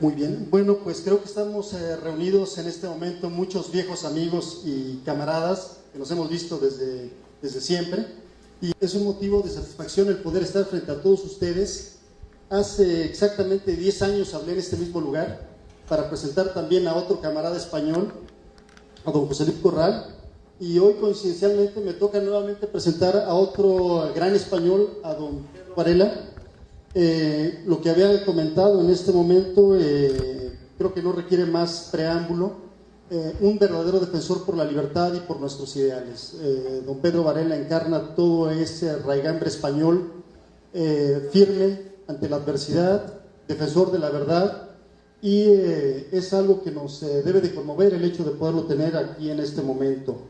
Muy bien, bueno, pues creo que estamos reunidos en este momento muchos viejos amigos y camaradas que nos hemos visto desde siempre, y es un motivo de satisfacción el poder estar frente a todos ustedes. Hace exactamente 10 años hablé en este mismo lugar para presentar también a otro camarada español, a don José Luis Corral, y hoy coincidencialmente me toca nuevamente presentar a otro gran español, a don Pedro Varela. Lo que había comentado en este momento creo que no requiere más preámbulo. Un verdadero defensor por la libertad y por nuestros ideales. Don Pedro Varela encarna todo ese raigambre español, firme ante la adversidad, defensor de la verdad, y es algo que nos debe de conmover el hecho de poderlo tener aquí en este momento.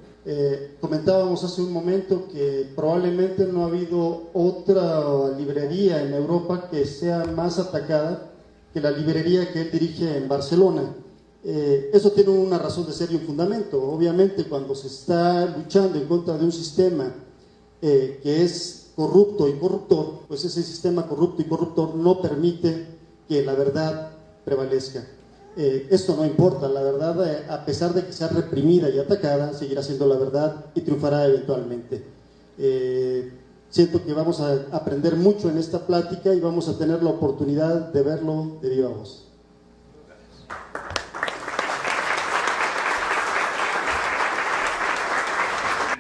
Comentábamos hace un momento que probablemente no ha habido otra librería en Europa que sea más atacada que la librería que él dirige en Barcelona. Eso tiene una razón de ser y un fundamento. Obviamente, cuando se está luchando en contra de un sistema que es corrupto y corruptor, pues ese sistema corrupto y corruptor no permite que la verdad prevalezca. Esto no importa, la verdad, a pesar de que sea reprimida y atacada, seguirá siendo la verdad y triunfará eventualmente. Siento que vamos a aprender mucho en esta plática y vamos a tener la oportunidad de verlo de viva voz.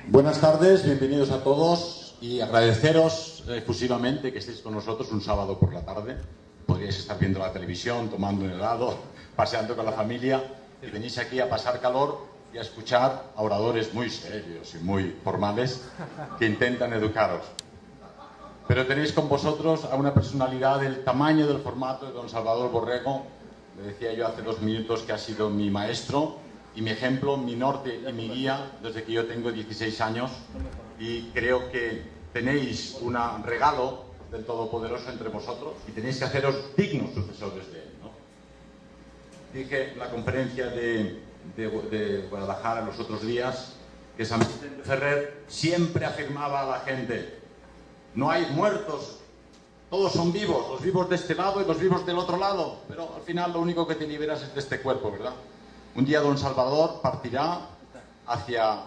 Buenas tardes, bienvenidos a todos y agradeceros efusivamente que estéis con nosotros un sábado por la tarde. Podríais estar viendo la televisión, tomando un helado, paseando con la familia, y venís aquí a pasar calor y a escuchar a oradores muy serios y muy formales que intentan educaros. Pero tenéis con vosotros a una personalidad del tamaño del formato de don Salvador Borrego. Le decía yo hace 2 minutos que ha sido mi maestro y mi ejemplo, mi norte y mi guía desde que yo tengo 16 años, y creo que tenéis un regalo del Todopoderoso entre vosotros y tenéis que haceros dignos sucesores de él, ¿no? Dije en la conferencia de Guadalajara los otros días que San Vicente Ferrer siempre afirmaba a la gente: no hay muertos, todos son vivos, los vivos de este lado y los vivos del otro lado, pero al final lo único que te liberas es de este cuerpo, ¿verdad? Un día don Salvador partirá hacia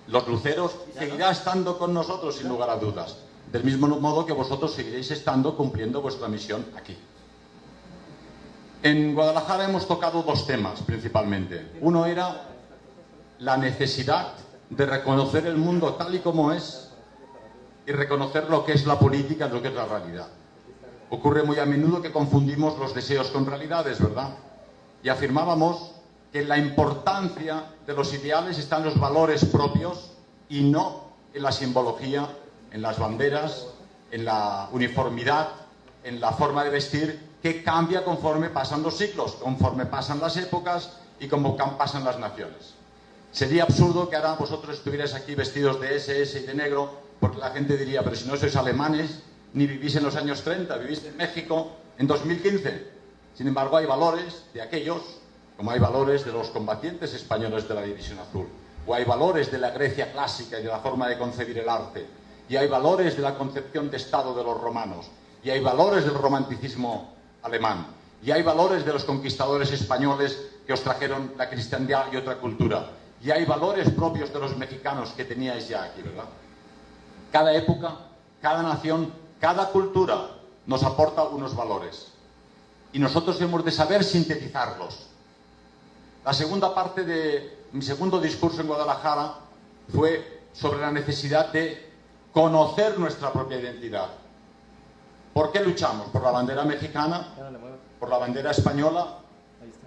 los luceros y seguirá estando con nosotros sin lugar a dudas, del mismo modo que vosotros seguiréis estando cumpliendo vuestra misión aquí. En Guadalajara hemos tocado 2 temas principalmente. Uno era la necesidad de reconocer el mundo tal y como es y reconocer lo que es la política, lo que es la realidad. Ocurre muy a menudo que confundimos los deseos con realidades, ¿verdad? Y afirmábamos que la importancia de los ideales está en los valores propios y no en la simbología, en las banderas, en la uniformidad, en la forma de vestir, que cambia conforme pasan los siglos, conforme pasan las épocas y como pasan las naciones. Sería absurdo que ahora vosotros estuvierais aquí vestidos de SS y de negro, porque la gente diría: pero si no sois alemanes, ni vivís en los años 30, vivís en México en 2015. Sin embargo, hay valores de aquellos, como hay valores de los combatientes españoles de la División Azul, o hay valores de la Grecia clásica y de la forma de concebir el arte, y hay valores de la concepción de Estado de los romanos, y hay valores del romanticismo alemán, y hay valores de los conquistadores españoles que os trajeron la cristiandad y otra cultura, y hay valores propios de los mexicanos que teníais ya aquí, ¿verdad? Cada época, cada nación, cada cultura nos aporta unos valores, y nosotros hemos de saber sintetizarlos. La segunda parte de mi segundo discurso en Guadalajara fue sobre la necesidad de conocer nuestra propia identidad. ¿Por qué luchamos? ¿Por la bandera mexicana? ¿Por la bandera española?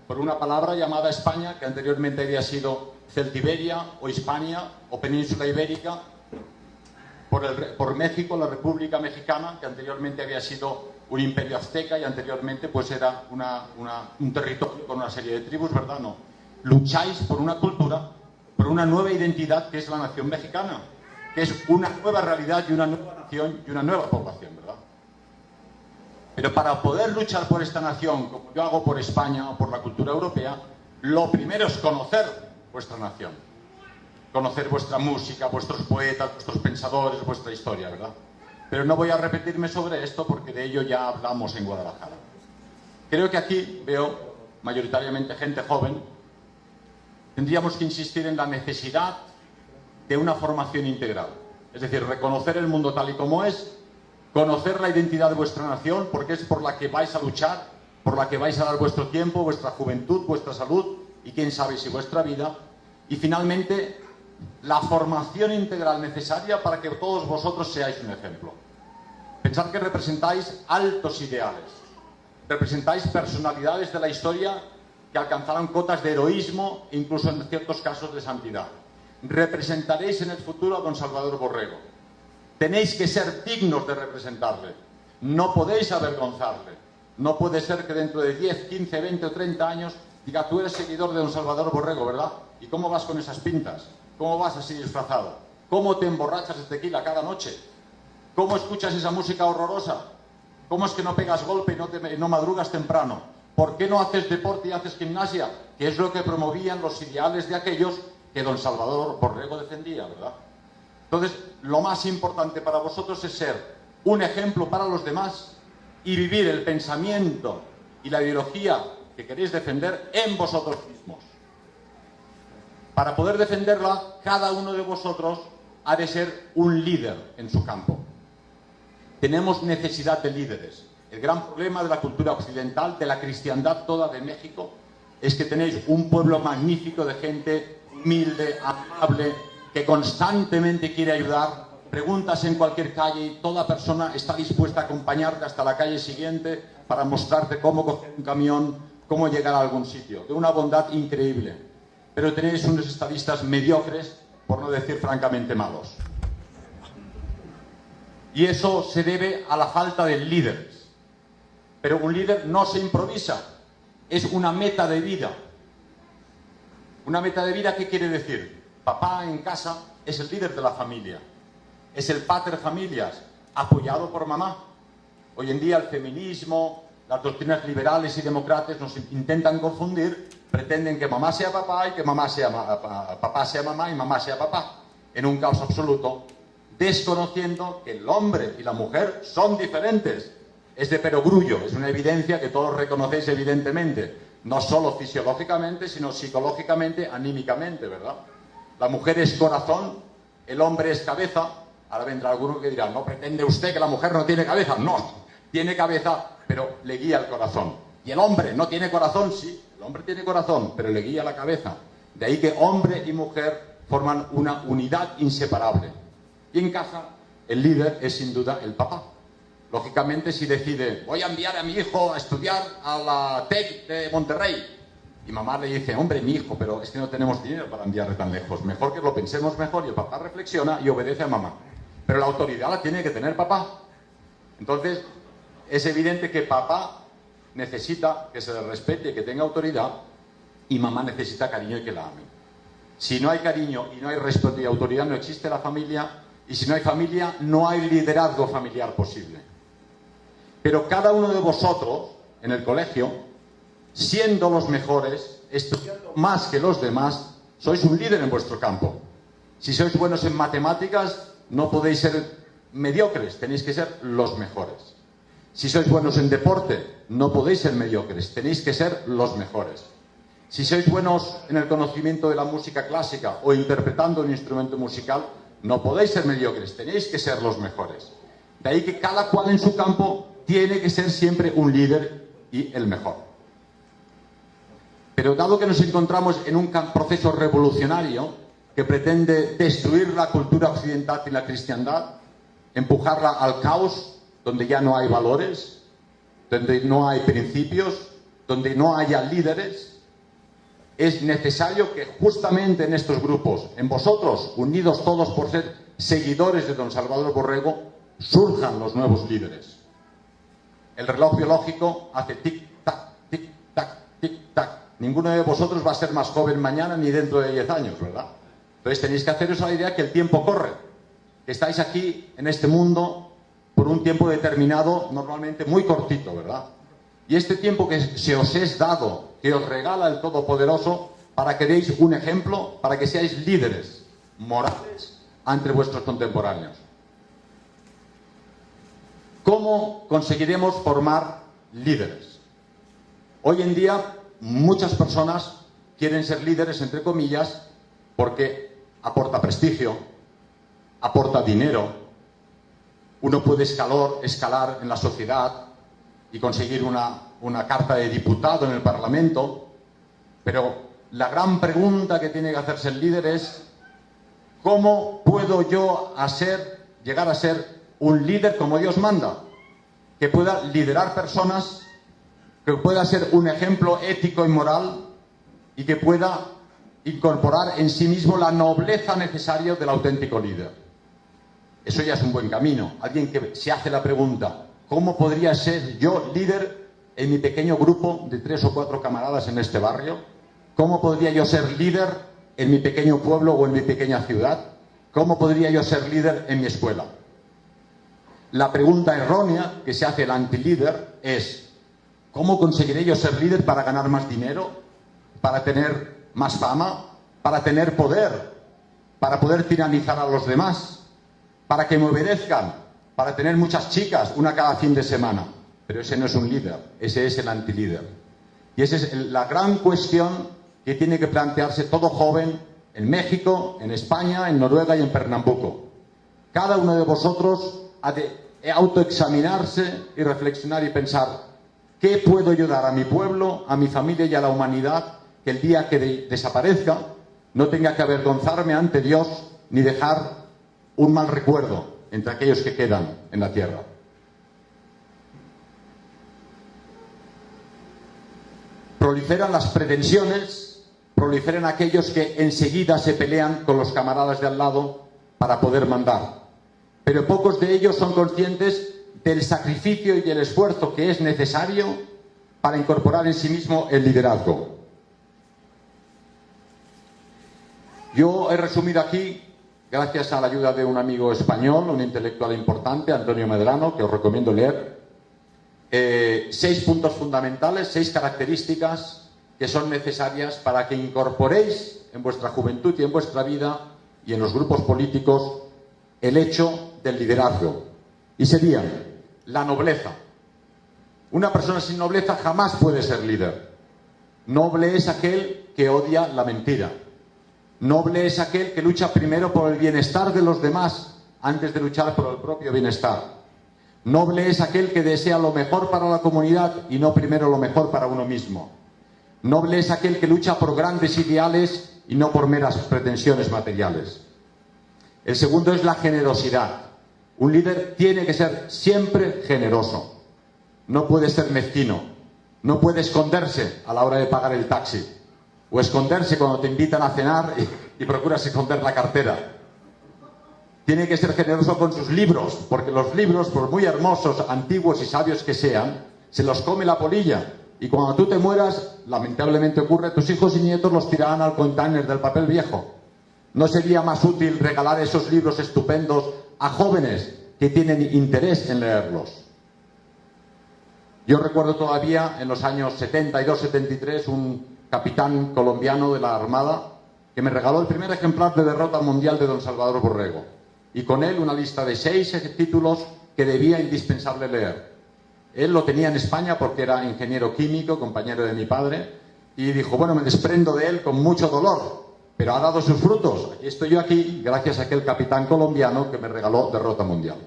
¿Por una palabra llamada España, que anteriormente había sido Celtiberia o Hispania o Península Ibérica? ¿Por México, la República Mexicana, que anteriormente había sido un imperio azteca y anteriormente pues era un territorio con una serie de tribus, ¿verdad? No. Lucháis por una cultura, por una nueva identidad que es la nación mexicana, que es una nueva realidad y una nueva nación y una nueva población, ¿verdad? Pero para poder luchar por esta nación, como yo hago por España o por la cultura europea, lo primero es conocer vuestra nación, conocer vuestra música, vuestros poetas, vuestros pensadores, vuestra historia, ¿verdad? Pero no voy a repetirme sobre esto porque de ello ya hablamos en Guadalajara. creo que aquí veo mayoritariamente gente joven. Tendríamos que insistir en la necesidad de una formación integral. Es decir, reconocer el mundo tal y como es, conocer la identidad de vuestra nación, porque es por la que vais a luchar, por la que vais a dar vuestro tiempo, vuestra juventud, vuestra salud y quién sabe si vuestra vida. Y finalmente, la formación integral necesaria para que todos vosotros seáis un ejemplo. Pensad que representáis altos ideales, representáis personalidades de la historia que alcanzaron cotas de heroísmo, incluso en ciertos casos de santidad. Representaréis en el futuro a don Salvador Borrego. Tenéis que ser dignos de representarle. No podéis avergonzarle. No puede ser que dentro de 10, 15, 20 o 30 años diga, tú eres seguidor de don Salvador Borrego, ¿verdad? ¿Y cómo vas con esas pintas? ¿Cómo vas así disfrazado? ¿Cómo te emborrachas de tequila cada noche? ¿Cómo escuchas esa música horrorosa? ¿Cómo es que no pegas golpe y no madrugas temprano? ¿Por qué no haces deporte y haces gimnasia? Que es lo que promovían los ideales de aquellos que don Salvador Borrego defendía, ¿verdad? Entonces, lo más importante para vosotros es ser un ejemplo para los demás y vivir el pensamiento y la ideología que queréis defender en vosotros mismos. Para poder defenderla, cada uno de vosotros ha de ser un líder en su campo. Tenemos necesidad de líderes. El gran problema de la cultura occidental, de la cristiandad toda de México, es que tenéis un pueblo magnífico de gente humilde, amable, que constantemente quiere ayudar. Preguntas en cualquier calle y toda persona está dispuesta a acompañarte hasta la calle siguiente para mostrarte cómo coger un camión, cómo llegar a algún sitio. De una bondad increíble. Pero tenéis unos estadistas mediocres, por no decir francamente malos. Y eso se debe a la falta de líderes. Pero un líder no se improvisa, es una meta de vida. Una meta de vida, ¿qué quiere decir? Papá en casa es el líder de la familia, es el pater familias, apoyado por mamá. Hoy en día el feminismo, las doctrinas liberales y demócratas nos intentan confundir, pretenden que mamá sea papá y que papá sea mamá y mamá sea papá, en un caos absoluto, desconociendo que el hombre y la mujer son diferentes. Es de perogrullo, es una evidencia que todos reconocéis evidentemente, no solo fisiológicamente, sino psicológicamente, anímicamente, ¿verdad? La mujer es corazón, el hombre es cabeza. Ahora vendrá alguno que dirá, ¿no pretende usted que la mujer no tiene cabeza? No, tiene cabeza, pero le guía el corazón. Y el hombre no tiene corazón, sí, el hombre tiene corazón, pero le guía la cabeza. De ahí que hombre y mujer forman una unidad inseparable. Y en casa, el líder es sin duda el papá. Lógicamente, si decide, voy a enviar a mi hijo a estudiar a la TEC de Monterrey, y mamá le dice, hombre, mi hijo, pero es que no tenemos dinero para enviarle tan lejos, mejor que lo pensemos mejor, y el papá reflexiona y obedece a mamá. Pero la autoridad la tiene que tener papá. Entonces, es evidente que papá necesita que se le respete, que tenga autoridad, y mamá necesita cariño y que la ame. Si no hay cariño y no hay respeto y autoridad, no existe la familia, y si no hay familia, no hay liderazgo familiar posible. Pero cada uno de vosotros, en el colegio, siendo los mejores, estudiando más que los demás, sois un líder en vuestro campo. Si sois buenos en matemáticas, no podéis ser mediocres, tenéis que ser los mejores. Si sois buenos en deporte, no podéis ser mediocres, tenéis que ser los mejores. Si sois buenos en el conocimiento de la música clásica o interpretando un instrumento musical, no podéis ser mediocres, tenéis que ser los mejores. De ahí que cada cual en su campo tiene que ser siempre un líder y el mejor. Pero dado que nos encontramos en un proceso revolucionario que pretende destruir la cultura occidental y la cristiandad, empujarla al caos, donde ya no hay valores, donde no hay principios, donde no haya líderes, es necesario que justamente en estos grupos, en vosotros, unidos todos por ser seguidores de don Salvador Borrego, surjan los nuevos líderes. El reloj biológico hace tic-tac, tic-tac, tic-tac. Ninguno de vosotros va a ser más joven mañana ni dentro de 10 años, ¿verdad? Entonces tenéis que haceros la idea que el tiempo corre. Que estáis aquí, en este mundo, por un tiempo determinado, normalmente muy cortito, ¿verdad? Y este tiempo que se os es dado, que os regala el Todopoderoso, para que deis un ejemplo, para que seáis líderes morales entre vuestros contemporáneos. ¿Cómo conseguiremos formar líderes? Hoy en día muchas personas quieren ser líderes, entre comillas, porque aporta prestigio, aporta dinero, uno puede escalar en la sociedad y conseguir una carta de diputado en el Parlamento, pero la gran pregunta que tiene que hacerse el líder es: ¿cómo puedo yo llegar a ser un líder como Dios manda? Que pueda liderar personas, que pueda ser un ejemplo ético y moral y que pueda incorporar en sí mismo la nobleza necesaria del auténtico líder. Eso ya es un buen camino. Alguien que se hace la pregunta: ¿cómo podría ser yo líder en mi pequeño grupo de 3 o 4 camaradas en este barrio? ¿Cómo podría yo ser líder en mi pequeño pueblo o en mi pequeña ciudad? ¿Cómo podría yo ser líder en mi escuela? La pregunta errónea que se hace el antilíder es: ¿cómo conseguiré yo ser líder para ganar más dinero? ¿Para tener más fama? ¿Para tener poder? ¿Para poder tiranizar a los demás? ¿Para que me obedezcan? ¿Para tener muchas chicas, una cada fin de semana? Pero ese no es un líder, ese es el antilíder. Y esa es la gran cuestión que tiene que plantearse todo joven en México, en España, en Noruega y en Pernambuco. Cada uno de vosotros ha de autoexaminarse y reflexionar y pensar: ¿qué puedo yo dar a mi pueblo, a mi familia y a la humanidad que el día que desaparezca no tenga que avergonzarme ante Dios ni dejar un mal recuerdo entre aquellos que quedan en la tierra? Proliferan las pretensiones, proliferan aquellos que enseguida se pelean con los camaradas de al lado para poder mandar. Pero pocos de ellos son conscientes del sacrificio y el esfuerzo que es necesario para incorporar en sí mismo el liderazgo. Yo he resumido aquí, gracias a la ayuda de un amigo español, un intelectual importante, Antonio Medrano, que os recomiendo leer, 6 puntos fundamentales, 6 características que son necesarias para que incorporéis en vuestra juventud y en vuestra vida y en los grupos políticos el hecho del liderazgo. Y serían: la nobleza. Una persona sin nobleza jamás puede ser líder. Noble es aquel que odia la mentira. Noble es aquel que lucha primero por el bienestar de los demás antes de luchar por el propio bienestar. Noble es aquel que desea lo mejor para la comunidad y no primero lo mejor para uno mismo. Noble es aquel que lucha por grandes ideales y no por meras pretensiones materiales. El segundo es la generosidad. Un líder tiene que ser siempre generoso. No puede ser mezquino. No puede esconderse a la hora de pagar el taxi. O esconderse cuando te invitan a cenar y procuras esconder la cartera. Tiene que ser generoso con sus libros, porque los libros, por muy hermosos, antiguos y sabios que sean, se los come la polilla. Y cuando tú te mueras, lamentablemente ocurre, tus hijos y nietos los tirarán al container del papel viejo. ¿No sería más útil regalar esos libros estupendos a jóvenes que tienen interés en leerlos? Yo recuerdo todavía en los años 72-73 un capitán colombiano de la Armada que me regaló el primer ejemplar de Derrota Mundial de don Salvador Borrego, y con él una lista de 6 títulos que debía indispensable leer. Él lo tenía en España porque era ingeniero químico, compañero de mi padre, y dijo: bueno, me desprendo de él con mucho dolor, pero ha dado sus frutos. Aquí estoy yo aquí gracias a aquel capitán colombiano que me regaló Derrota Mundial.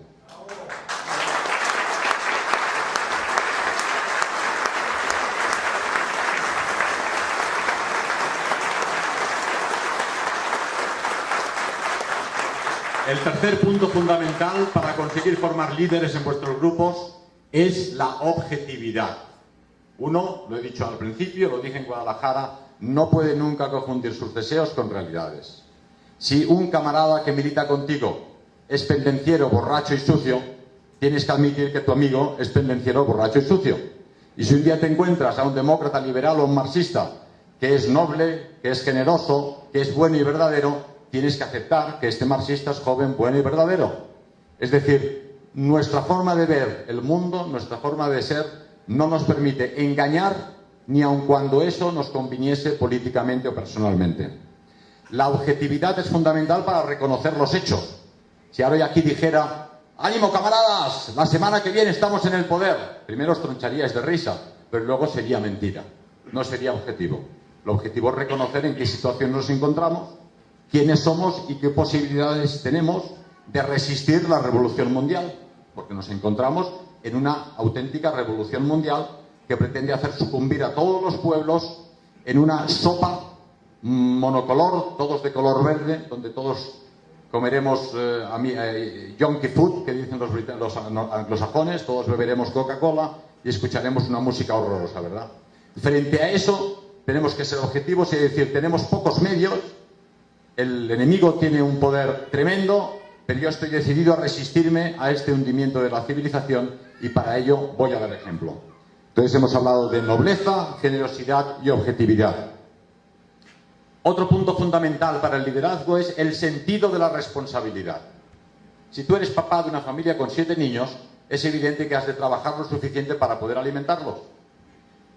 El tercer punto fundamental para conseguir formar líderes en vuestros grupos es la objetividad. Uno, lo he dicho al principio, lo dije en Guadalajara, no puede nunca confundir sus deseos con realidades. Si un camarada que milita contigo es pendenciero, borracho y sucio, tienes que admitir que tu amigo es pendenciero, borracho y sucio. Y si un día te encuentras a un demócrata liberal o un marxista que es noble, que es generoso, que es bueno y verdadero, tienes que aceptar que este marxista es joven, bueno y verdadero. Es decir, nuestra forma de ver el mundo, nuestra forma de ser, no nos permite engañar ni aun cuando eso nos conviniese políticamente o personalmente. La objetividad es fundamental para reconocer los hechos. Si ahora yo aquí dijera: ¡ánimo, camaradas! La semana que viene estamos en el poder. Primero os troncharíais de risa. pero luego sería mentira, no sería objetivo. El objetivo es reconocer en qué situación nos encontramos, quiénes somos y qué posibilidades tenemos de resistir la revolución mundial, porque nos encontramos en una auténtica revolución mundial que pretende hacer sucumbir a todos los pueblos en una sopa monocolor, todos de color verde, donde todos comeremos yonky food, que dicen los anglosajones, todos beberemos Coca-Cola y escucharemos una música horrorosa, ¿verdad? Frente a eso tenemos que ser objetivos y decir, tenemos pocos medios, el enemigo tiene un poder tremendo, pero yo estoy decidido a resistirme a este hundimiento de la civilización y para ello voy a dar ejemplo. Entonces hemos hablado de nobleza, generosidad y objetividad. Otro punto fundamental para el liderazgo es el sentido de la responsabilidad. Si tú eres papá de una familia con 7 niños, es evidente que has de trabajar lo suficiente para poder alimentarlos.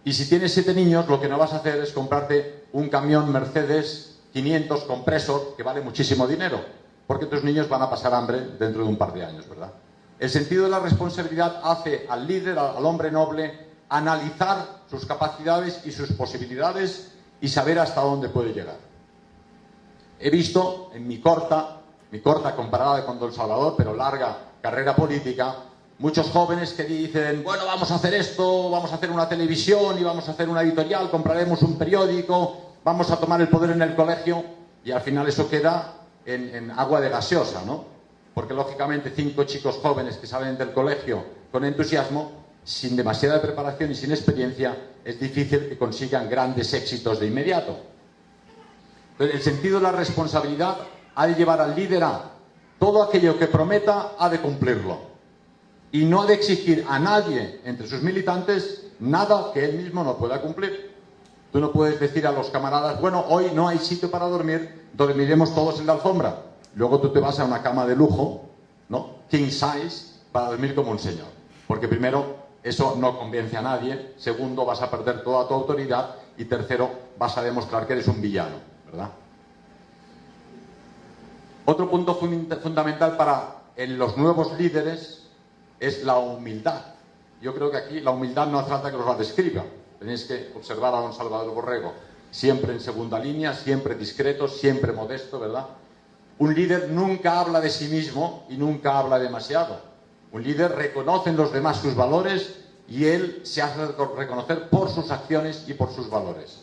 Y si tienes 7 niños, lo que no vas a hacer es comprarte un camión Mercedes 500 Compressor, que vale muchísimo dinero, porque tus niños van a pasar hambre dentro de un par de años, ¿verdad? El sentido de la responsabilidad hace al líder, al hombre noble, analizar sus capacidades y sus posibilidades y saber hasta dónde puede llegar. He visto en mi corta comparada con Don Salvador, pero larga carrera política, muchos jóvenes que dicen, bueno, vamos a hacer esto, vamos a hacer una televisión y vamos a hacer una editorial, compraremos un periódico, vamos a tomar el poder en el colegio, y al final eso queda en agua de gaseosa, ¿no? Porque lógicamente 5 chicos jóvenes que salen del colegio con entusiasmo, sin demasiada preparación y sin experiencia, es difícil que consigan grandes éxitos de inmediato. Entonces, el sentido de la responsabilidad ha de llevar al líder a todo aquello que prometa ha de cumplirlo. Y no ha de exigir a nadie entre sus militantes nada que él mismo no pueda cumplir. Tú no puedes decir a los camaradas, bueno, hoy no hay sitio para dormir, dormiremos todos en la alfombra. Luego tú te vas a una cama de lujo, ¿no? King size, para dormir como un señor. Porque primero, eso no convence a nadie. Segundo, vas a perder toda tu autoridad. Y tercero, vas a demostrar que eres un villano, ¿verdad? Otro punto fundamental para los nuevos líderes es la humildad. Yo creo que aquí la humildad no hace falta que os la describa. Tenéis que observar a don Salvador Borrego. Siempre en segunda línea, siempre discreto, siempre modesto, ¿verdad? Un líder nunca habla de sí mismo y nunca habla demasiado. Un líder reconoce en los demás sus valores y él se hace reconocer por sus acciones y por sus valores.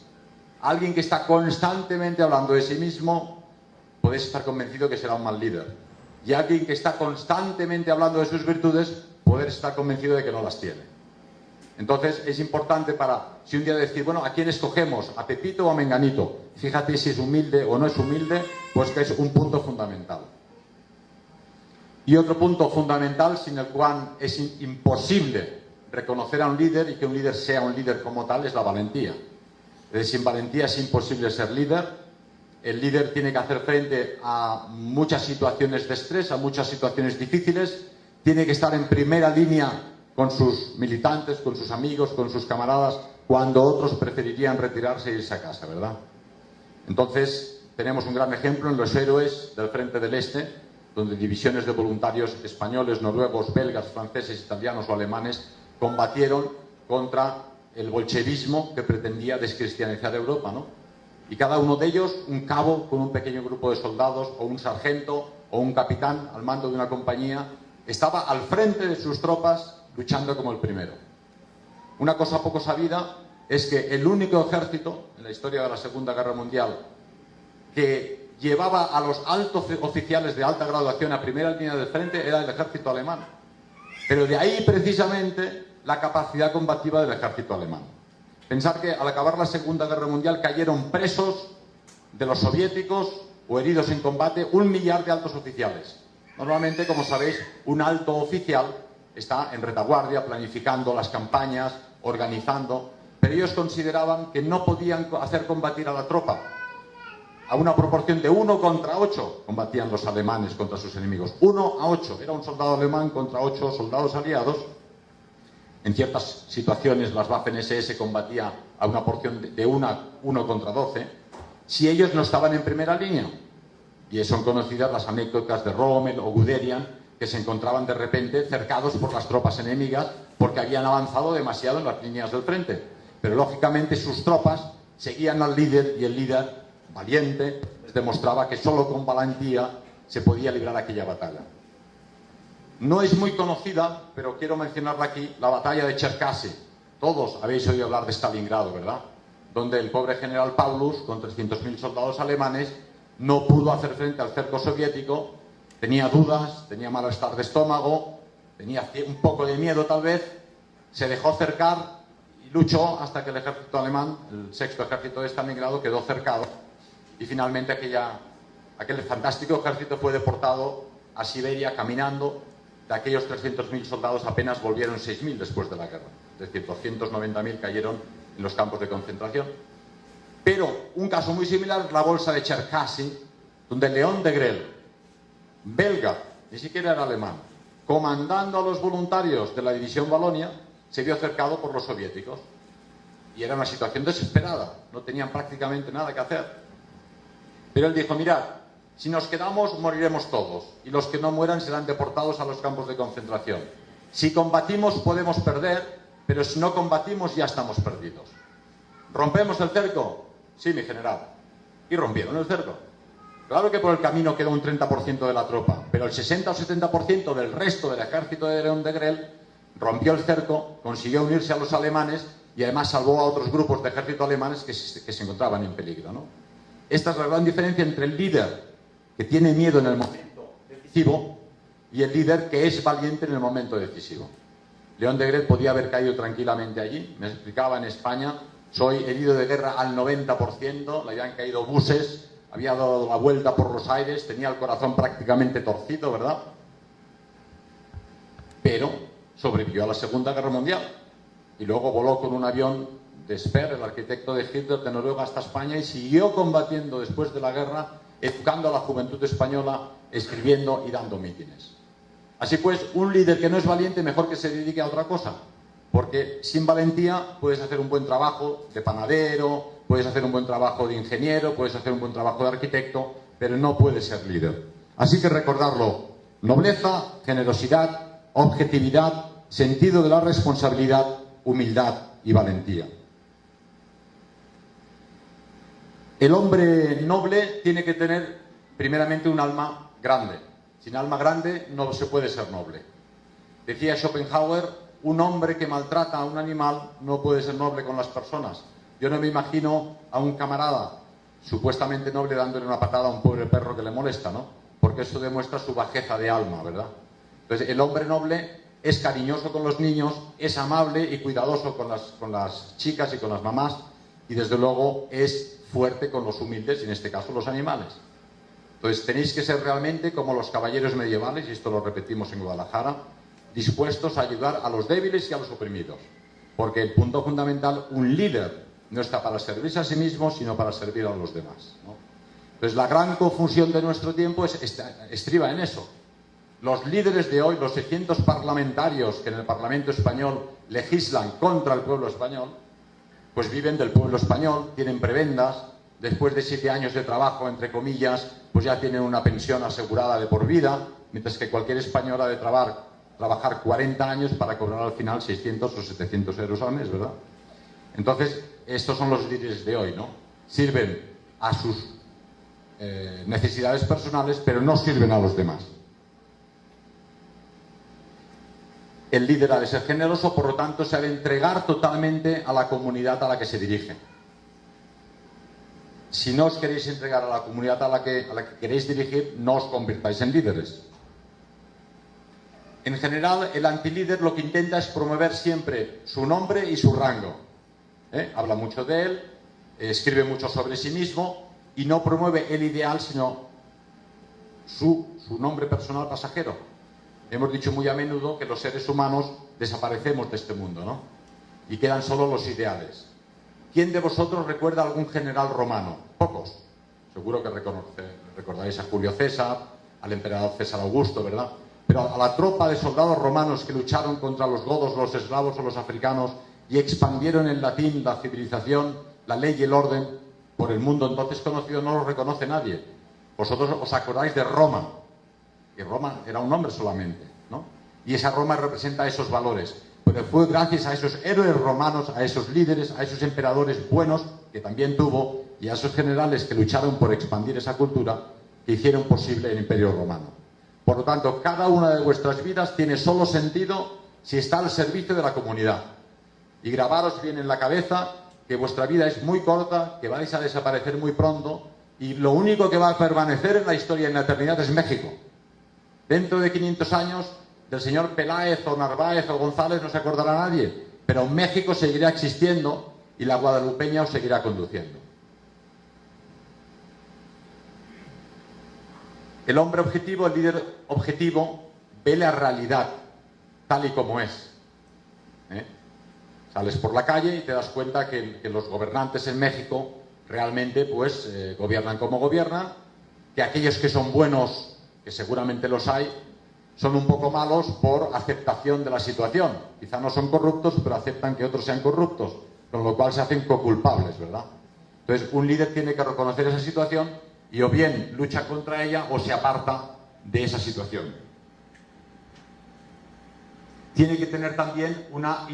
Alguien que está constantemente hablando de sí mismo, podéis estar convencido que será un mal líder. Y alguien que está constantemente hablando de sus virtudes, podéis estar convencido de que no las tiene. Entonces es importante si un día decir, bueno, ¿a quién escogemos? ¿A Pepito o a Menganito? Fíjate si es humilde o no es humilde, pues que es un punto fundamental. Y otro punto fundamental sin el cual es imposible reconocer a un líder y que un líder sea un líder como tal es la valentía. Es decir, sin valentía es imposible ser líder. El líder tiene que hacer frente a muchas situaciones de estrés, a muchas situaciones difíciles. Tiene que estar en primera línea con sus militantes, con sus amigos, con sus camaradas, cuando otros preferirían retirarse e irse a casa, ¿verdad? Entonces, tenemos un gran ejemplo en los héroes del Frente del Este, donde divisiones de voluntarios españoles, noruegos, belgas, franceses, italianos o alemanes combatieron contra el bolchevismo que pretendía descristianizar Europa, ¿no? Y cada uno de ellos, un cabo con un pequeño grupo de soldados, o un sargento, o un capitán al mando de una compañía, estaba al frente de sus tropas luchando como el primero. Una cosa poco sabida es que el único ejército en la historia de la Segunda Guerra Mundial que llevaba a los altos oficiales de alta graduación a primera línea del frente era el ejército alemán. Pero de ahí precisamente la capacidad combativa del ejército alemán. Pensar que al acabar la Segunda Guerra Mundial cayeron presos de los soviéticos o heridos en combate 1 millar de altos oficiales. Normalmente, como sabéis, un alto oficial está en retaguardia, planificando las campañas, organizando, pero ellos consideraban que no podían hacer combatir a la tropa. A una proporción de 1 contra 8 combatían los alemanes contra sus enemigos. 1 a 8. Era un soldado alemán contra 8 soldados aliados. En ciertas situaciones las Waffen-SS combatía a una porción de 1 contra 12. Si ellos no estaban en primera línea. Y son conocidas las anécdotas de Rommel o Guderian, que se encontraban de repente cercados por las tropas enemigas porque habían avanzado demasiado en las líneas del frente. Pero lógicamente sus tropas seguían al líder y el líder, valiente, les demostraba que solo con valentía se podía librar aquella batalla. No es muy conocida, pero quiero mencionarla aquí, la batalla de Cherkasy. Todos habéis oído hablar de Stalingrado, ¿verdad? Donde el pobre general Paulus, con 300.000 soldados alemanes, no pudo hacer frente al cerco soviético, tenía dudas, tenía malestar de estómago, tenía un poco de miedo tal vez, se dejó cercar y luchó hasta que el ejército alemán, el sexto ejército de Stalingrado, quedó cercado y finalmente aquel fantástico ejército fue deportado a Siberia caminando. De aquellos 300.000 soldados apenas volvieron 6.000 después de la guerra, es decir, 290.000 cayeron en los campos de concentración. Pero un caso muy similar es la bolsa de Cherkasy, donde León Degrelle, belga, ni siquiera era alemán, comandando a los voluntarios de la división Valonia, se vio cercado por los soviéticos. Y era una situación desesperada, no tenían prácticamente nada que hacer. Pero él dijo, mirad, si nos quedamos moriremos todos, y los que no mueran serán deportados a los campos de concentración. Si combatimos podemos perder, pero si no combatimos ya estamos perdidos. ¿Rompemos el cerco? Sí, mi general. Y rompieron el cerco. Claro que por el camino quedó un 30% de la tropa, pero el 60 o 70% del resto del ejército de León Degrelle rompió el cerco, consiguió unirse a los alemanes y además salvó a otros grupos de ejército alemanes que se encontraban en peligro, ¿no? Esta es la gran diferencia entre el líder que tiene miedo en el momento decisivo y el líder que es valiente en el momento decisivo. León Degrelle podía haber caído tranquilamente allí. Me explicaba en España, soy herido de guerra al 90%, le habían caído buses, había dado la vuelta por los aires, tenía el corazón prácticamente torcido, ¿verdad? Pero sobrevivió a la Segunda Guerra Mundial y luego voló con un avión de Speer, el arquitecto de Hitler, de Noruega hasta España y siguió combatiendo después de la guerra, educando a la juventud española, escribiendo y dando mítines. Así pues, un líder que no es valiente, mejor que se dedique a otra cosa, porque sin valentía puedes hacer un buen trabajo de panadero, puedes hacer un buen trabajo de ingeniero, puedes hacer un buen trabajo de arquitecto, pero no puedes ser líder. Así que recordarlo, nobleza, generosidad, objetividad, sentido de la responsabilidad, humildad y valentía. El hombre noble tiene que tener primeramente un alma grande. Sin alma grande no se puede ser noble. Decía Schopenhauer, un hombre que maltrata a un animal no puede ser noble con las personas. Yo no me imagino a un camarada supuestamente noble dándole una patada a un pobre perro que le molesta, ¿no? Porque eso demuestra su bajeza de alma, ¿verdad? Entonces, el hombre noble es cariñoso con los niños, es amable y cuidadoso con las chicas y con las mamás, y desde luego es fuerte con los humildes, y en este caso los animales. Entonces tenéis que ser realmente como los caballeros medievales, y esto lo repetimos en Guadalajara, dispuestos a ayudar a los débiles y a los oprimidos. Porque el punto fundamental, un líder no está para servirse a sí mismo, sino para servir a los demás, ¿no? Entonces la gran confusión de nuestro tiempo estriba en eso. Los líderes de hoy, los 600 parlamentarios que en el Parlamento español legislan contra el pueblo español, pues viven del pueblo español, tienen prebendas, después de 7 años de trabajo, entre comillas, pues ya tienen una pensión asegurada de por vida, mientras que cualquier español ha de trabajar 40 años para cobrar al final 600 o 700 euros al mes, ¿verdad? Entonces, estos son los líderes de hoy, ¿no? Sirven a sus necesidades personales, pero no sirven a los demás. El líder ha de ser generoso, por lo tanto, se ha de entregar totalmente a la comunidad a la que se dirige. Si no os queréis entregar a la comunidad a la que queréis dirigir, no os convirtáis en líderes. En general, el antilíder lo que intenta es promover siempre su nombre y su rango. Habla mucho de él, escribe mucho sobre sí mismo y no promueve el ideal, sino su nombre personal pasajero. Hemos dicho muy a menudo que los seres humanos desaparecemos de este mundo, ¿no? Y quedan solo los ideales. ¿Quién de vosotros recuerda a algún general romano? Pocos. Seguro que recordáis a Julio César, al emperador César Augusto, ¿verdad? Pero a la tropa de soldados romanos que lucharon contra los godos, los eslavos o los africanos y expandieron en latín la civilización, la ley y el orden por el mundo entonces conocido, no lo reconoce nadie. Vosotros os acordáis de Roma, y Roma era un nombre solamente, ¿no? Y esa Roma representa esos valores. pero fue gracias a esos héroes romanos, a esos líderes, a esos emperadores buenos que también tuvo, y a esos generales que lucharon por expandir esa cultura, que hicieron posible el Imperio Romano. Por lo tanto, cada una de vuestras vidas tiene solo sentido si está al servicio de la comunidad. Y grabaros bien en la cabeza que vuestra vida es muy corta, que vais a desaparecer muy pronto, y lo único que va a permanecer en la historia y en la eternidad es México. Dentro de 500 años, del señor Peláez o Narváez o González no se acordará nadie, pero México seguirá existiendo y la guadalupeña os seguirá conduciendo. El hombre objetivo, el líder objetivo, ve la realidad tal y como es. Sales por la calle y te das cuenta que los gobernantes en México realmente pues gobiernan como gobiernan, que aquellos que son buenos, que seguramente los hay, son un poco malos por aceptación de la situación. Quizá no son corruptos, pero aceptan que otros sean corruptos, con lo cual se hacen coculpables, ¿verdad? Entonces, un líder tiene que reconocer esa situación y o bien lucha contra ella o se aparta de esa situación. Tiene que tener también una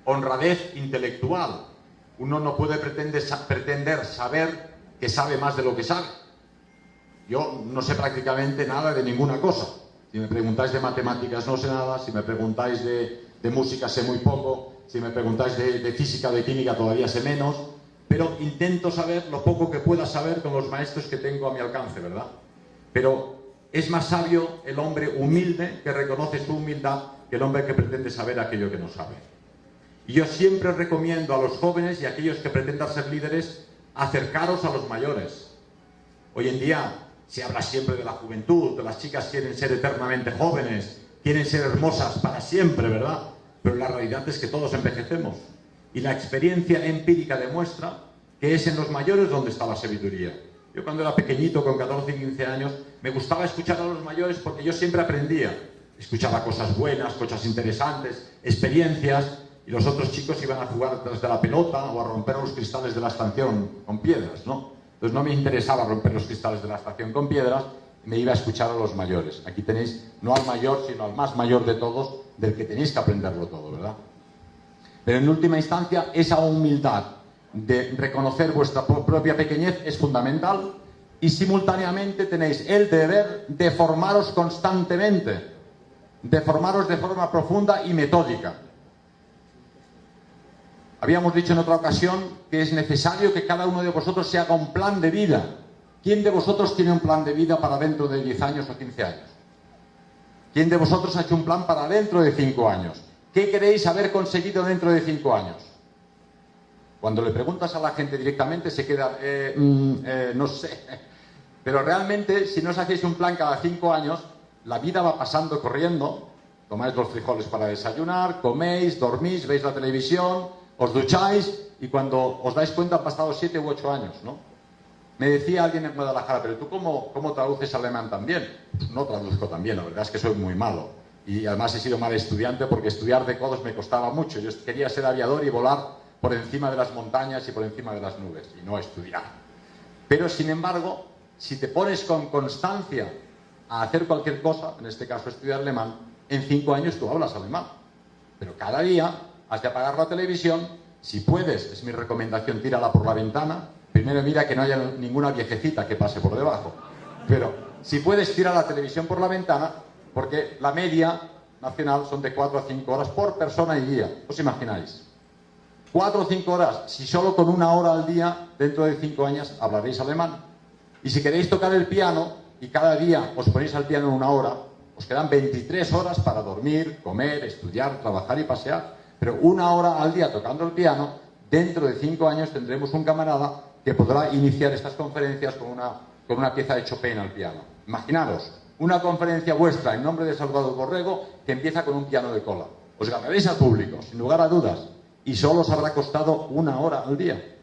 honradez intelectual. Uno no puede pretender saber que sabe más de lo que sabe. Yo no sé prácticamente nada de ninguna cosa. Si me preguntáis de matemáticas no sé nada, si me preguntáis de música sé muy poco, si me preguntáis de física o de química todavía sé menos, pero intento saber lo poco que pueda saber con los maestros que tengo a mi alcance, ¿verdad? Pero es más sabio el hombre humilde que reconoce su humildad que el hombre que pretende saber aquello que no sabe. Y yo siempre recomiendo a los jóvenes y a aquellos que pretendan ser líderes acercaros a los mayores. Hoy en día se habla siempre de la juventud, de las chicas quieren ser eternamente jóvenes, quieren ser hermosas para siempre, ¿verdad? Pero la realidad es que todos envejecemos. Y la experiencia empírica demuestra que es en los mayores donde está la sabiduría. Yo cuando era pequeñito, con 14 y 15 años, me gustaba escuchar a los mayores porque yo siempre aprendía. Escuchaba cosas buenas, cosas interesantes, experiencias, y los otros chicos iban a jugar detrás de la pelota o a romper los cristales de la estación con piedras, ¿no? Entonces no me interesaba romper los cristales de la estación con piedras, me iba a escuchar a los mayores. Aquí tenéis no al mayor, sino al más mayor de todos, del que tenéis que aprenderlo todo, ¿verdad? Pero en última instancia, esa humildad de reconocer vuestra propia pequeñez es fundamental, y simultáneamente tenéis el deber de formaros constantemente, de formaros de forma profunda y metódica. Habíamos dicho en otra ocasión que es necesario que cada uno de vosotros se haga un plan de vida. ¿Quién de vosotros tiene un plan de vida para dentro de 10 años o 15 años? ¿Quién de vosotros ha hecho un plan para dentro de 5 años? ¿Qué queréis haber conseguido dentro de 5 años? Cuando le preguntas a la gente directamente se queda, no sé. Pero realmente, si no os hacéis un plan cada 5 años, la vida va pasando corriendo. Tomáis los frijoles para desayunar, coméis, dormís, veis la televisión, os ducháis y cuando os dais cuenta han pasado 7 u 8 años, ¿no? Me decía alguien en Guadalajara, pero ¿tú cómo traduces alemán tan bien? Pues no traduzco tan bien, la verdad es que soy muy malo. Y además he sido mal estudiante porque estudiar de codos me costaba mucho. Yo quería ser aviador y volar por encima de las montañas y por encima de las nubes, y no estudiar. Pero, sin embargo, si te pones con constancia a hacer cualquier cosa, en este caso estudiar alemán, en 5 años tú hablas alemán. Pero cada día has de apagar la televisión, si puedes, es mi recomendación, tírala por la ventana. Primero mira que no haya ninguna viejecita que pase por debajo. Pero si puedes, tira la televisión por la ventana, porque la media nacional son de 4 a 5 horas por persona y día. ¿Os imagináis? 4 o 5 horas, si solo con 1 hora al día, dentro de 5 años hablaréis alemán. Y si queréis tocar el piano, y cada día os ponéis al piano en 1 hora, os quedan 23 horas para dormir, comer, estudiar, trabajar y pasear. Pero 1 hora al día tocando el piano, dentro de 5 años tendremos un camarada que podrá iniciar estas conferencias con una pieza de Chopin al piano. Imaginaros, una conferencia vuestra en nombre de Salvador Borrego que empieza con un piano de cola. Os ganaréis al público, sin lugar a dudas, y solo os habrá costado 1 hora al día.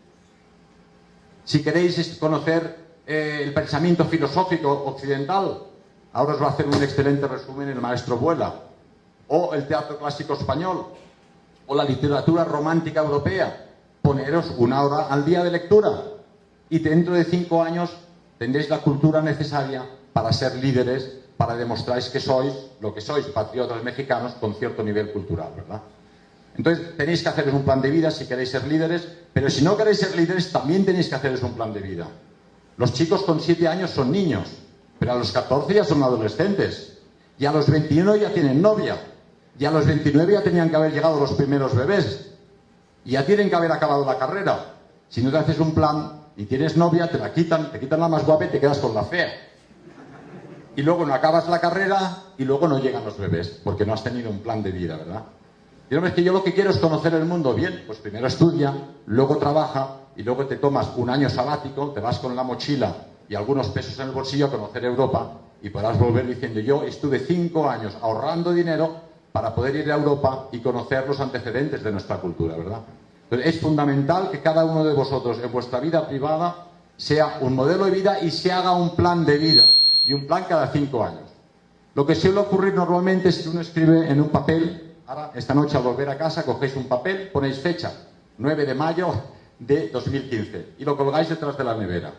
Si queréis conocer el pensamiento filosófico occidental, ahora os va a hacer un excelente resumen el maestro Vuela, o el teatro clásico español, o la literatura romántica europea. Poneros 1 hora al día de lectura y dentro de 5 años tendréis la cultura necesaria para ser líderes para demostrar que sois lo que sois, patriotas mexicanos con cierto nivel cultural, ¿verdad? Entonces, tenéis que haceros un plan de vida si queréis ser líderes, pero si no queréis ser líderes, también tenéis que haceros un plan de vida. Los chicos con 7 años son niños, pero a los 14 ya son adolescentes, y a los 21 ya tienen novia, y a los 29 ya tenían que haber llegado los primeros bebés, y ya tienen que haber acabado la carrera. Si no te haces un plan y tienes novia, te quitan la más guapa y te quedas con la fea. Y luego no acabas la carrera y luego no llegan los bebés, porque no has tenido un plan de vida, ¿verdad? Y no, es que yo lo que quiero es conocer el mundo. Bien, pues primero estudia, luego trabaja y luego te tomas un año sabático, te vas con la mochila y algunos pesos en el bolsillo a conocer Europa y podrás volver diciendo: yo estuve 5 años ahorrando dinero para poder ir a Europa y conocer los antecedentes de nuestra cultura, ¿verdad? Entonces, es fundamental que cada uno de vosotros en vuestra vida privada sea un modelo de vida y se haga un plan de vida, y un plan cada 5 años. Lo que suele ocurrir normalmente es que uno escribe en un papel. Ahora, esta noche al volver a casa, cogéis un papel, ponéis fecha, 9 de mayo de 2015, y lo colgáis detrás de la nevera.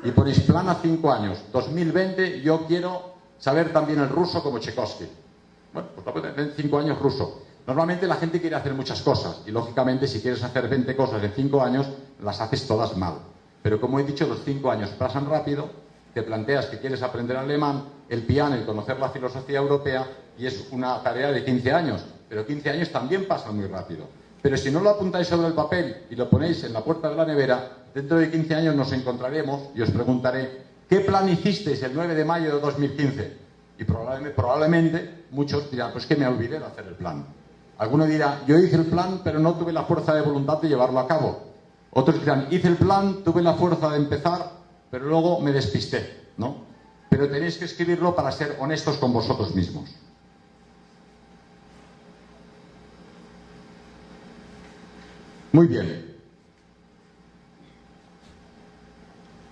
Y ponéis plan a 5 años, 2020, yo quiero saber también el ruso como Tchaikovsky. Bueno, pues en 5 años ruso. Normalmente la gente quiere hacer muchas cosas, y lógicamente si quieres hacer 20 cosas en 5 años, las haces todas mal. Pero como he dicho, los 5 años pasan rápido, te planteas que quieres aprender alemán, el piano y conocer la filosofía europea, y es una tarea de 15 años. Pero 15 años también pasan muy rápido. Pero si no lo apuntáis sobre el papel y lo ponéis en la puerta de la nevera, dentro de 15 años nos encontraremos y os preguntaré: ¿qué plan hicisteis el 9 de mayo de 2015? Y probablemente muchos dirán: pues que me olvidé de hacer el plan. Alguno dirá: yo hice el plan, pero no tuve la fuerza de voluntad de llevarlo a cabo. Otros dirán: hice el plan, tuve la fuerza de empezar, pero luego me despisté, ¿no? Pero tenéis que escribirlo para ser honestos con vosotros mismos. Muy bien.